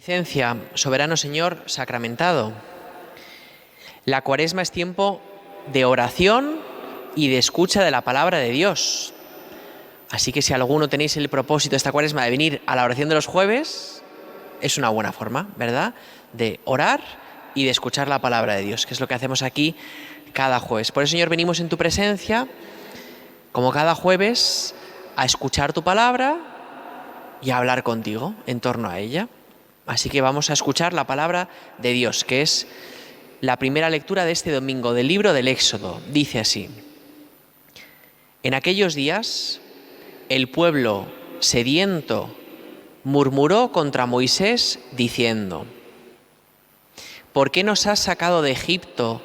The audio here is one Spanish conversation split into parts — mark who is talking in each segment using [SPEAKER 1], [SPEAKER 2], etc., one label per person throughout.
[SPEAKER 1] Licencia, soberano Señor sacramentado. La Cuaresma es tiempo de oración y de escucha de la palabra de Dios. Así que si alguno tenéis el propósito de esta Cuaresma de venir a la oración de los jueves, es una buena forma, ¿verdad?, de orar y de escuchar la palabra de Dios, que es lo que hacemos aquí cada jueves. Por eso, Señor, venimos en tu presencia, como cada jueves, a escuchar tu palabra y a hablar contigo en torno a ella. Así que vamos a escuchar la palabra de Dios, que es la primera lectura de este domingo del libro del Éxodo. Dice así: En aquellos días, el pueblo sediento murmuró contra Moisés diciendo: ¿Por qué nos has sacado de Egipto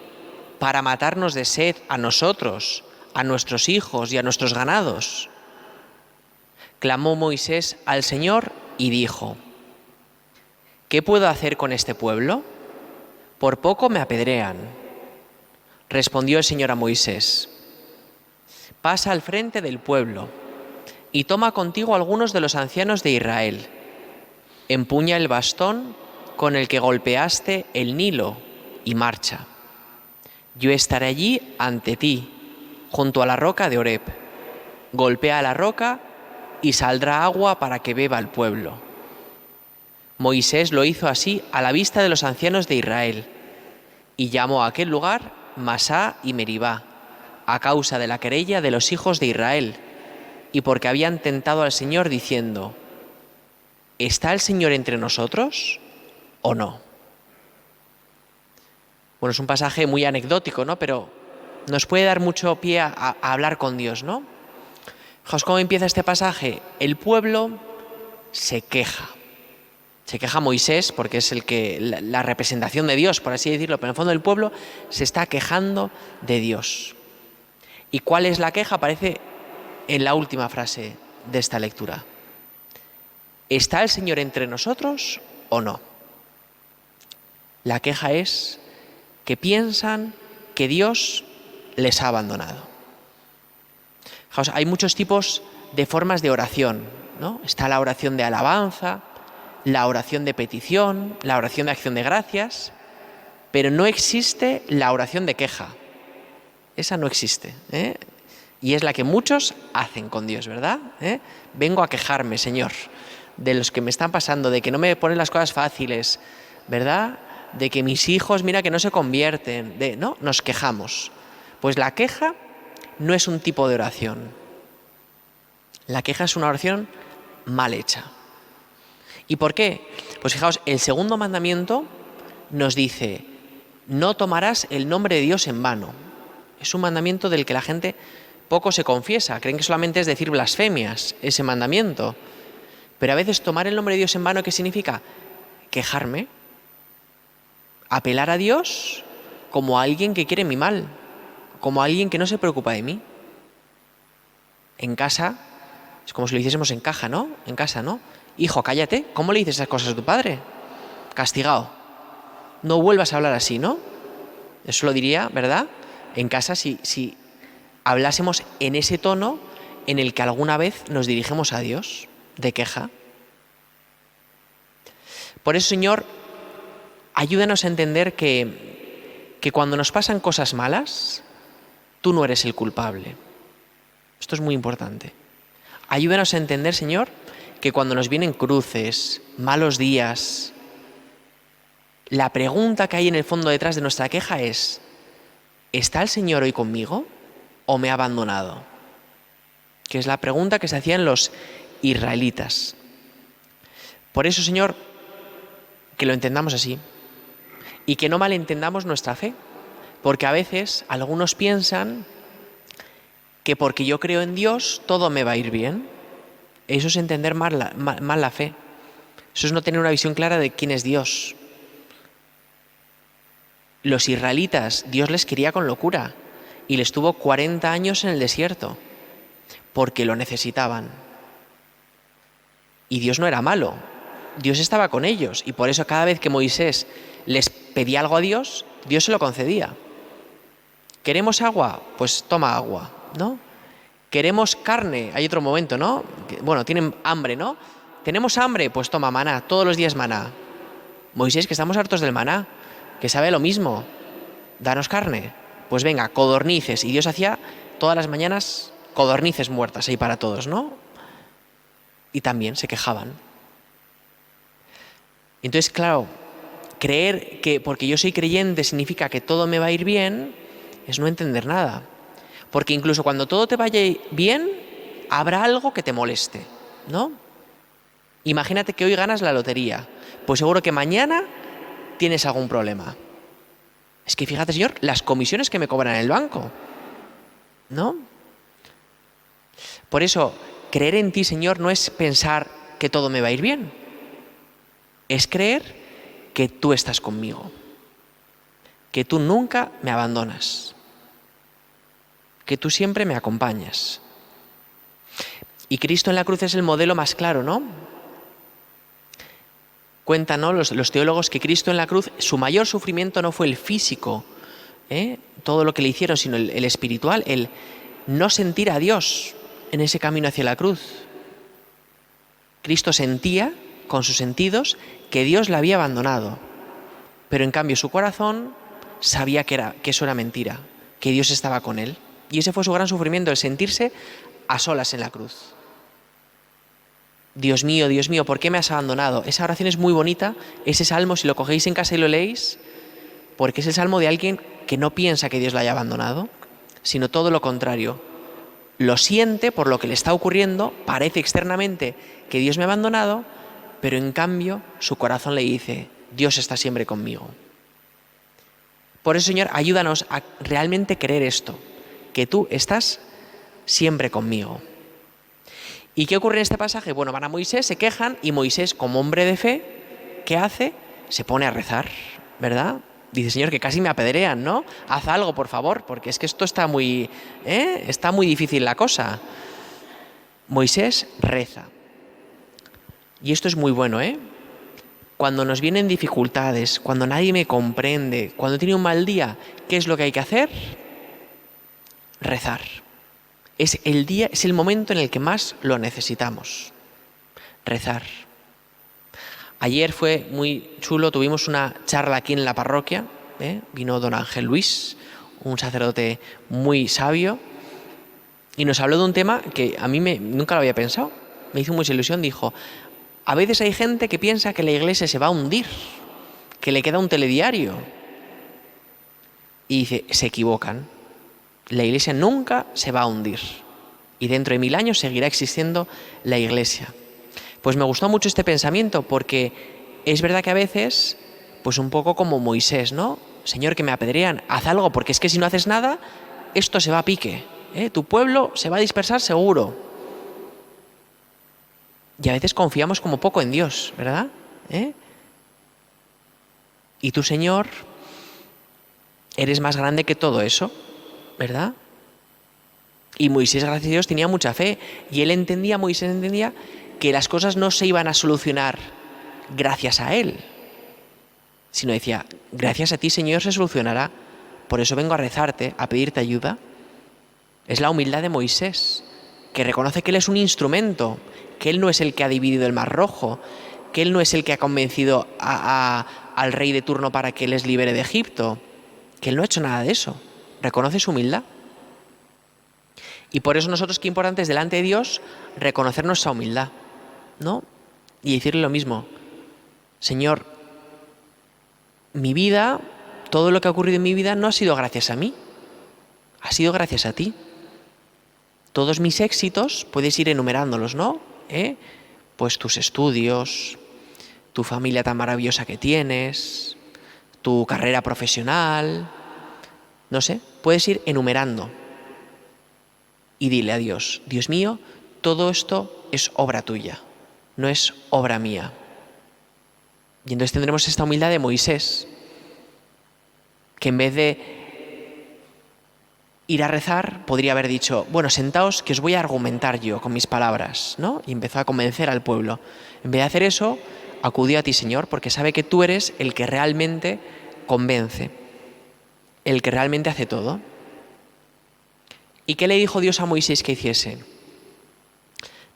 [SPEAKER 1] para matarnos de sed a nosotros, a nuestros hijos y a nuestros ganados? Clamó Moisés al Señor y dijo: ¿Qué puedo hacer con este pueblo? Por poco me apedrean. Respondió el Señor a Moisés: Pasa al frente del pueblo y toma contigo algunos de los ancianos de Israel. Empuña el bastón con el que golpeaste el Nilo y marcha. Yo estaré allí ante ti, junto a la roca de Horeb. Golpea la roca y saldrá agua para que beba el pueblo. Moisés lo hizo así a la vista de los ancianos de Israel y llamó a aquel lugar Masá y Meribá, a causa de la querella de los hijos de Israel y porque habían tentado al Señor diciendo: ¿Está el Señor entre nosotros o no? Bueno, es un pasaje muy anecdótico, ¿no? Pero nos puede dar mucho pie a hablar con Dios, ¿no? Fijaos cómo empieza este pasaje. El pueblo se queja. Se queja Moisés porque es la representación de Dios, por así decirlo, pero en el fondo el pueblo se está quejando de Dios. ¿Y cuál es la queja? Aparece en la última frase de esta lectura. ¿Está el Señor entre nosotros o no? La queja es que piensan que Dios les ha abandonado. Fijaos, hay muchos tipos de formas de oración, ¿no? Está la oración de alabanza, la oración de petición, la oración de acción de gracias, pero no existe la oración de queja. Esa no existe, ¿eh? Y es la que muchos hacen con Dios, ¿verdad? Vengo a quejarme, Señor, de los que me están pasando, de que no me ponen las cosas fáciles, ¿verdad? De que mis hijos, mira, que no se convierten, ¿no? Nos quejamos. Pues la queja no es un tipo de oración. La queja es una oración mal hecha. ¿Y por qué? Pues fijaos, el segundo mandamiento nos dice: no tomarás el nombre de Dios en vano. Es un mandamiento del que la gente poco se confiesa. Creen que solamente es decir blasfemias, ese mandamiento. Pero a veces tomar el nombre de Dios en vano, ¿qué significa? Quejarme. Apelar a Dios como a alguien que quiere mi mal, como a alguien que no se preocupa de mí. En casa, es como si lo hiciésemos en casa, ¿no? Hijo, cállate, ¿cómo le dices esas cosas a tu padre? Castigado. No vuelvas a hablar así, ¿no? Eso lo diría, ¿verdad? En casa, si hablásemos en ese tono en el que alguna vez nos dirigimos a Dios, de queja. Por eso, Señor, ayúdanos a entender que cuando nos pasan cosas malas, tú no eres el culpable. Esto es muy importante. Ayúdanos a entender, Señor, que cuando nos vienen cruces, malos días, la pregunta que hay en el fondo detrás de nuestra queja es: ¿está el Señor hoy conmigo o me ha abandonado? Que es la pregunta que se hacían los israelitas. Por eso, Señor, que lo entendamos así y que no malentendamos nuestra fe, porque a veces algunos piensan que porque yo creo en Dios todo me va a ir bien. Eso es entender mal la fe. Eso es no tener una visión clara de quién es Dios. Los israelitas, Dios les quería con locura y les tuvo 40 años en el desierto porque lo necesitaban. Y Dios no era malo, Dios estaba con ellos y por eso cada vez que Moisés les pedía algo a Dios, Dios se lo concedía. ¿Queremos agua? Pues toma agua, ¿no? ¿Queremos carne? Hay otro momento, ¿no? Bueno, tienen hambre, ¿no? ¿Tenemos hambre? Pues toma maná, todos los días maná. Moisés, que estamos hartos del maná, que sabe lo mismo, danos carne. Pues venga, codornices. Y Dios hacía todas las mañanas codornices muertas ahí para todos, ¿no? Y también se quejaban. Entonces, claro, creer que porque yo soy creyente significa que todo me va a ir bien es no entender nada. Porque incluso cuando todo te vaya bien, habrá algo que te moleste, ¿no? Imagínate que hoy ganas la lotería, pues seguro que mañana tienes algún problema. Es que fíjate, Señor, las comisiones que me cobran en el banco, ¿no? Por eso, creer en ti, Señor, no es pensar que todo me va a ir bien. Es creer que tú estás conmigo, que tú nunca me abandonas, que tú siempre me acompañas. Y Cristo en la cruz es el modelo más claro, ¿no? Cuentan, ¿no?, los teólogos que Cristo en la cruz, su mayor sufrimiento no fue el físico, todo lo que le hicieron, sino el espiritual, el no sentir a Dios en ese camino hacia la cruz. Cristo sentía con sus sentidos que Dios le había abandonado, pero en cambio su corazón sabía que eso era mentira, que Dios estaba con él. Y ese fue su gran sufrimiento, el sentirse a solas en la cruz. Dios mío, ¿por qué me has abandonado? Esa oración es muy bonita, ese salmo, si lo cogéis en casa y lo leéis, porque es el salmo de alguien que no piensa que Dios la haya abandonado, sino todo lo contrario. Lo siente por lo que le está ocurriendo, parece externamente que Dios me ha abandonado, pero en cambio su corazón le dice, Dios está siempre conmigo. Por eso, Señor, ayúdanos a realmente creer esto, que tú estás siempre conmigo. ¿Y qué ocurre en este pasaje? Bueno, van a Moisés, se quejan, y Moisés, como hombre de fe, ¿qué hace? Se pone a rezar, ¿verdad? Dice, Señor, que casi me apedrean, ¿no? Haz algo, por favor, porque es que esto está muy difícil la cosa. Moisés reza. Y esto es muy bueno, ¿eh? Cuando nos vienen dificultades, cuando nadie me comprende, cuando tiene un mal día, ¿qué es lo que hay que hacer? Rezar. Es el momento en el que más lo necesitamos. Rezar. Ayer fue muy chulo, tuvimos una charla aquí en la parroquia, vino don Ángel Luis, un sacerdote muy sabio, y nos habló de un tema que a mí nunca lo había pensado, me hizo mucha ilusión. Dijo, a veces hay gente que piensa que la iglesia se va a hundir, que le queda un telediario, y dice, se equivocan. La iglesia nunca se va a hundir y dentro de 1000 años seguirá existiendo la iglesia. Pues me gustó mucho este pensamiento porque es verdad que a veces, pues un poco como Moisés, ¿no? Señor, que me apedrean, haz algo, porque es que si no haces nada, esto se va a pique, tu pueblo se va a dispersar seguro. Y a veces confiamos como poco en Dios, ¿verdad? Y tú, Señor, eres más grande que todo eso, ¿verdad? Y Moisés, gracias a Dios, tenía mucha fe. Y Moisés entendía que las cosas no se iban a solucionar gracias a él, sino decía, gracias a ti, Señor, se solucionará. Por eso vengo a rezarte, a pedirte ayuda. Es la humildad de Moisés, que reconoce que él es un instrumento, que él no es el que ha dividido el Mar Rojo, que él no es el que ha convencido al rey de turno para que les libere de Egipto, que él no ha hecho nada de eso. Reconoce su humildad. Y por eso nosotros, qué importante es delante de Dios reconocer nuestra humildad, ¿no? Y decirle lo mismo, Señor, mi vida, todo lo que ha ocurrido en mi vida no ha sido gracias a mí, ha sido gracias a ti. Todos mis éxitos, puedes ir enumerándolos, ¿no? Pues tus estudios, tu familia tan maravillosa que tienes, tu carrera profesional, no sé, puedes ir enumerando. Y dile a Dios, Dios mío, todo esto es obra tuya, no es obra mía. Y entonces tendremos esta humildad de Moisés, que en vez de ir a rezar, podría haber dicho, bueno, sentaos que os voy a argumentar yo con mis palabras, ¿no? Y empezó a convencer al pueblo. En vez de hacer eso, acudió a ti, Señor, porque sabe que tú eres el que realmente convence, el que realmente hace todo. ¿Y qué le dijo Dios a Moisés que hiciese?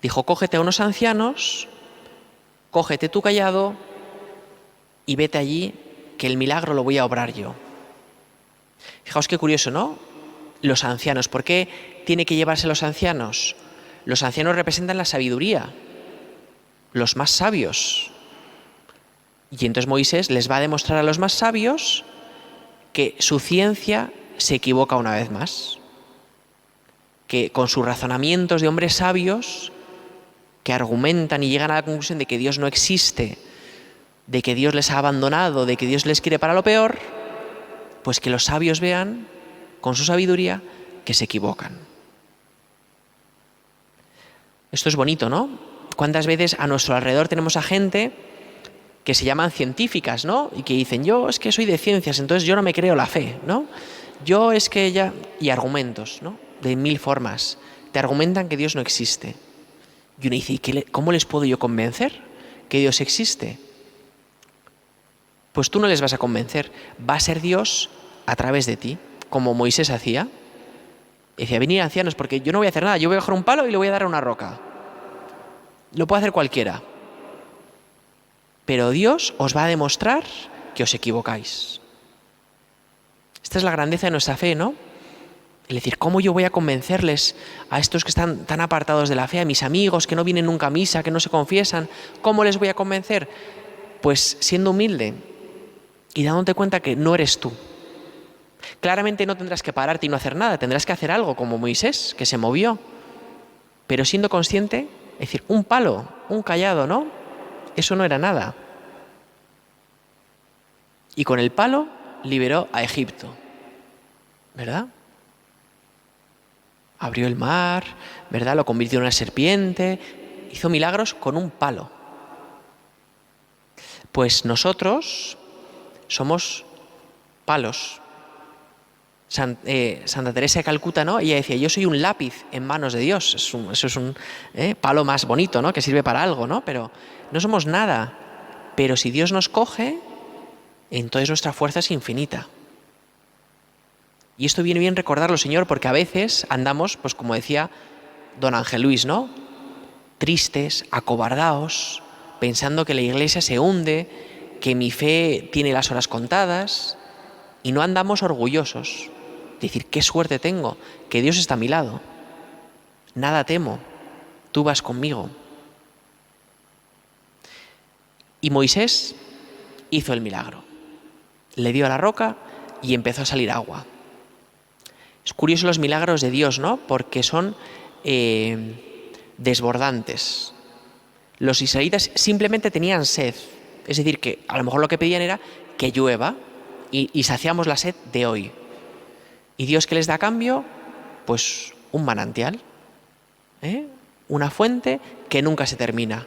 [SPEAKER 1] Dijo, cógete a unos ancianos, cógete tu cayado y vete allí, que el milagro lo voy a obrar yo. Fijaos qué curioso, ¿no? Los ancianos, ¿por qué tiene que llevarse los ancianos? Los ancianos representan la sabiduría, los más sabios. Y entonces Moisés les va a demostrar a los más sabios que su ciencia se equivoca una vez más, que con sus razonamientos de hombres sabios que argumentan y llegan a la conclusión de que Dios no existe, de que Dios les ha abandonado, de que Dios les quiere para lo peor, pues que los sabios vean con su sabiduría que se equivocan. Esto es bonito, ¿no? ¿Cuántas veces a nuestro alrededor tenemos a gente que se llaman científicas, ¿no? Y que dicen, yo es que soy de ciencias, entonces yo no me creo la fe, ¿no? Yo es que ya... Y argumentos, ¿no? De 1000 formas. Te argumentan que Dios no existe. Y uno dice, ¿cómo les puedo yo convencer que Dios existe? Pues tú no les vas a convencer. Va a ser Dios a través de ti, como Moisés hacía. Y decía, venid ancianos, porque yo no voy a hacer nada. Yo voy a coger un palo y le voy a dar a una roca. Lo puede hacer cualquiera. Pero Dios os va a demostrar que os equivocáis. Esta es la grandeza de nuestra fe, ¿no? Es decir, ¿cómo yo voy a convencerles a estos que están tan apartados de la fe, a mis amigos que no vienen nunca a misa, que no se confiesan? ¿Cómo les voy a convencer? Pues siendo humilde y dándote cuenta que no eres tú. Claramente no tendrás que pararte y no hacer nada, tendrás que hacer algo como Moisés, que se movió. Pero siendo consciente, es decir, un palo, un cayado, ¿no? Eso no era nada. Y con el palo liberó a Egipto, ¿verdad? Abrió el mar, ¿verdad? Lo convirtió en una serpiente, hizo milagros con un palo. Pues nosotros somos palos. Santa Teresa de Calcuta, ¿no? Ella decía, yo soy un lápiz en manos de Dios. Eso es un palo más bonito, ¿no? Que sirve para algo, ¿no? Pero no somos nada. Pero si Dios nos coge, entonces nuestra fuerza es infinita. Y esto viene bien recordarlo, Señor, porque a veces andamos, pues como decía don Ángel Luis, ¿no? Tristes, acobardaos, pensando que la Iglesia se hunde, que mi fe tiene las horas contadas, y no andamos orgullosos. Decir, qué suerte tengo, que Dios está a mi lado. Nada temo, tú vas conmigo. Y Moisés hizo el milagro. Le dio a la roca y empezó a salir agua. Es curioso los milagros de Dios, ¿no? Porque son desbordantes. Los israelitas simplemente tenían sed. Es decir, que a lo mejor lo que pedían era que llueva y saciamos la sed de hoy. ¿Y Dios qué les da a cambio? Pues un manantial, una fuente que nunca se termina,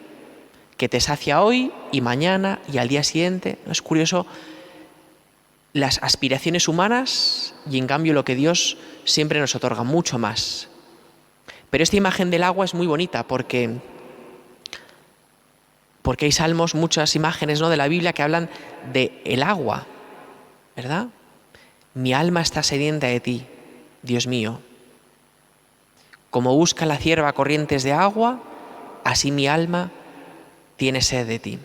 [SPEAKER 1] que te sacia hoy y mañana y al día siguiente. Es curioso las aspiraciones humanas y en cambio lo que Dios siempre nos otorga, mucho más. Pero esta imagen del agua es muy bonita porque hay salmos, muchas imágenes, ¿no?, de la Biblia que hablan de el agua, ¿verdad? Mi alma está sedienta de ti, Dios mío. Como busca la cierva corrientes de agua, así mi alma tiene sed de ti.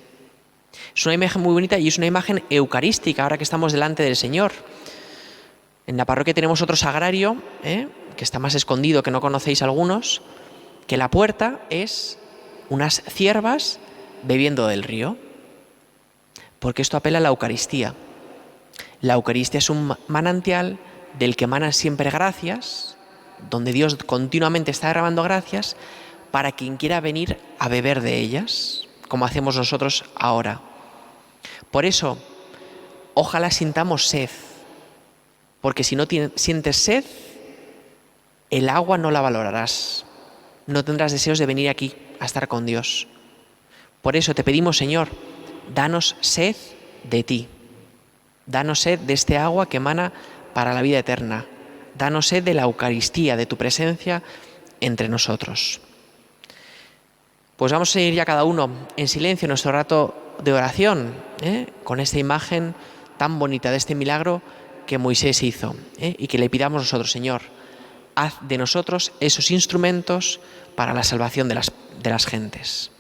[SPEAKER 1] Es una imagen muy bonita y es una imagen eucarística ahora que estamos delante del Señor. En la parroquia tenemos otro sagrario, que está más escondido, que no conocéis algunos, que la puerta es unas ciervas bebiendo del río, porque esto apela a la Eucaristía. La Eucaristía es un manantial del que emanan siempre gracias, donde Dios continuamente está derramando gracias para quien quiera venir a beber de ellas, como hacemos nosotros ahora. Por eso, ojalá sintamos sed, porque si no sientes sed, el agua no la valorarás, no tendrás deseos de venir aquí a estar con Dios. Por eso te pedimos, Señor, danos sed de ti. Danos sed de este agua que emana para la vida eterna. Danos sed de la Eucaristía, de tu presencia entre nosotros. Pues vamos a seguir ya cada uno en silencio nuestro rato de oración, con esta imagen tan bonita de este milagro que Moisés hizo, y que le pidamos nosotros, Señor, haz de nosotros esos instrumentos para la salvación de las gentes.